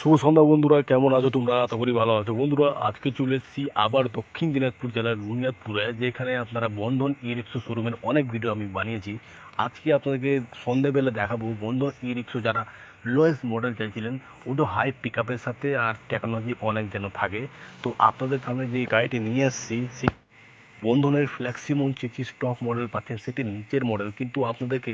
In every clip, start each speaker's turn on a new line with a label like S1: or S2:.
S1: শুভ সন্ধ্যা বন্ধুরা, কেমন আছো তোমরা? আশা করি ভালো আছো। বন্ধুরা, আজকে চলে এসেছি আবার দক্ষিণ দিনাজপুর জেলার বুনিয়াদপুরে, যেখানে আপনারা বন্ধন ই রিক্সা শোরুমের অনেক ভিডিও আমি বানিয়েছি। আজকে আপনাদেরকে সন্ধ্যেবেলা দেখাবো বন্ধন ই রিক্সা যারা লোয়েস্ট মডেল চাইছিলেন, ওটা হাই পিক আপের সাথে আর টেকনোলজি অনেক যেন থাকে। তো আপনাদের সামনে যে গাড়িটি নিয়ে এসেছি, সেই বন্ধনের ফ্ল্যাক্সিমন চেচিস টপ মডেল পাচ্ছেন, সেটি নিচের মডেল, কিন্তু আপনাদেরকে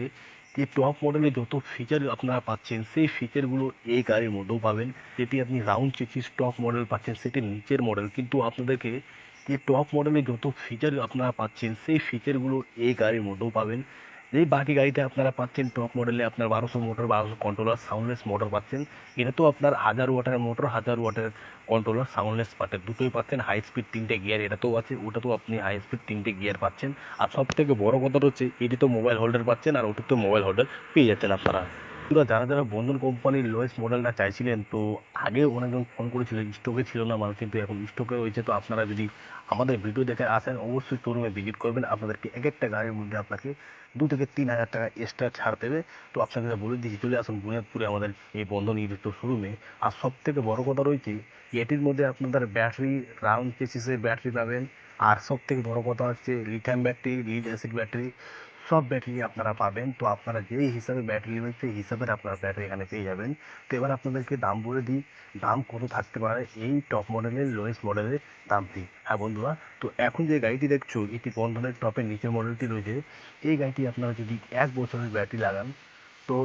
S1: এই টপ মডেলে যত ফিচার আপনারা পাচ্ছেন সেই ফিচারগুলো এই গাড়ির মধ্যেও পাবেন। যেটি আপনি রাউন্ড চেচিস টপ মডেল পাচ্ছেন সেটি নিচের মডেল, কিন্তু আপনাদেরকে এই টপ মডেলে যত ফিচার আপনারা পাচ্ছেন সেই ফিচারগুলো এই গাড়ির মধ্যেও পাবেন। যেই বাকি গাড়িতে আপনারা পাচ্ছেন টপ মডেলে আপনার 1200 মোটর, 1200 কন্ট্রোলার, সাউন্ডলেস মোটর পাচ্ছেন। এটা তো আপনার 1000 ওয়াটের মোটর, 1000 ওয়াটের কন্ট্রোলার, সাউন্ডলেস পাচ্ছেন, দুটোই পাচ্ছেন। হাই স্পিড 3টে গিয়ার এটাতেও আছে, ওটাতেও আপনি হাই স্পিড 3টে গিয়ার পাচ্ছেন। আর সব থেকে বড় কথাটা হচ্ছে এটি তো মোবাইল হোল্ডার পাচ্ছেন, আর ওটাতে মোবাইল হোল্ডার পেয়ে যাচ্ছেন আপনারা। যারা যারা বন্ধন কোম্পানির লোয়েস্ট মডেলটা চাইছিলেন, তো আগে অনেকজন ফোন করেছিলেন, স্টকে ছিল না মাল, কিন্তু এখন স্টকে রয়েছে। তো আপনারা যদি আমাদের ভিডিও দেখে আসেন, অবশ্যই শোরুমে ভিজিট করবেন। আপনাদেরকে এক একটা গাড়ির মধ্যে আপনাকে 2 থেকে 3 হাজার টাকা এক্সট্রা ছাড় দেবে। তো আপনাকে বলে দিচ্ছি, চলে আসুন বুনিয়াদপুরে আমাদের এই বন্ধন ইলেকট্রো শোরুমে। আর সব থেকে বড় কথা রয়েছে, এটির মধ্যে আপনাদের ব্যাটারি, রাউন্ড চেসিসের ব্যাটারি পাবেন। আর সব থেকে বড় কথা হচ্ছে lithium battery, lead acid battery, সব ব্যাটারি আপনারা পাবেন। তো আপনারা যেই হিসাবে ব্যাটারি নেবেন সেই হিসাবে আপনারা ব্যাটারি এখানে পেয়ে যাবেন। তো এবার আপনাদেরকে দাম বলে দিই, দাম কত থাকতে পারে এই টপ মডেলের লোয়েস্ট মডেলের দামটি। হ্যাঁ বন্ধুরা, তো এখন যে গাড়িটি দেখছো, এটি বন্ধনের টপের নিচের মডেলটি রয়েছে। এই গাড়িটি আপনারা যদি 1 বছরের ব্যাটারি লাগান, তো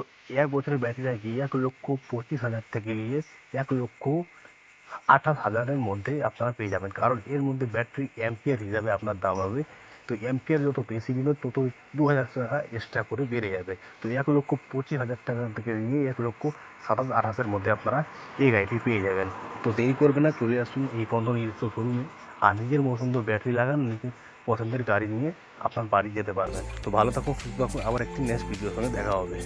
S1: 1 বছরের ব্যাটারি লাগিয়ে 1,25,000 থেকে নিয়ে 1,28,000-এর মধ্যে আপনারা পেয়ে যাবেন। কারণ এর মধ্যে ব্যাটারি অ্যাম্পিয়ার হিসাবে আপনার দাম হবে। তো অ্যাম্পিয়ার যত বেশি দিল তত 2,000 টাকা এক্সট্রা করে বেড়ে যাবে। তো 1,25,000 টাকা থেকে নিয়ে 1,27,000-28,000-এর মধ্যে আপনারা এই গাড়িটি পেয়ে যাবেন। তো দেরি করবে না, চলে আসুন এই বন্ধন ইলেকট্রো শোরুমে। আর নিজের পছন্দ ব্যাটারি লাগান, নিজের পছন্দের গাড়ি নিয়ে আপনার বাড়ি যেতে পারবেন। তো ভালো থাকুন, সুস্থ থাকুন, আবার একটি নেক্সট ভিডিওর সঙ্গে দেখা হবে।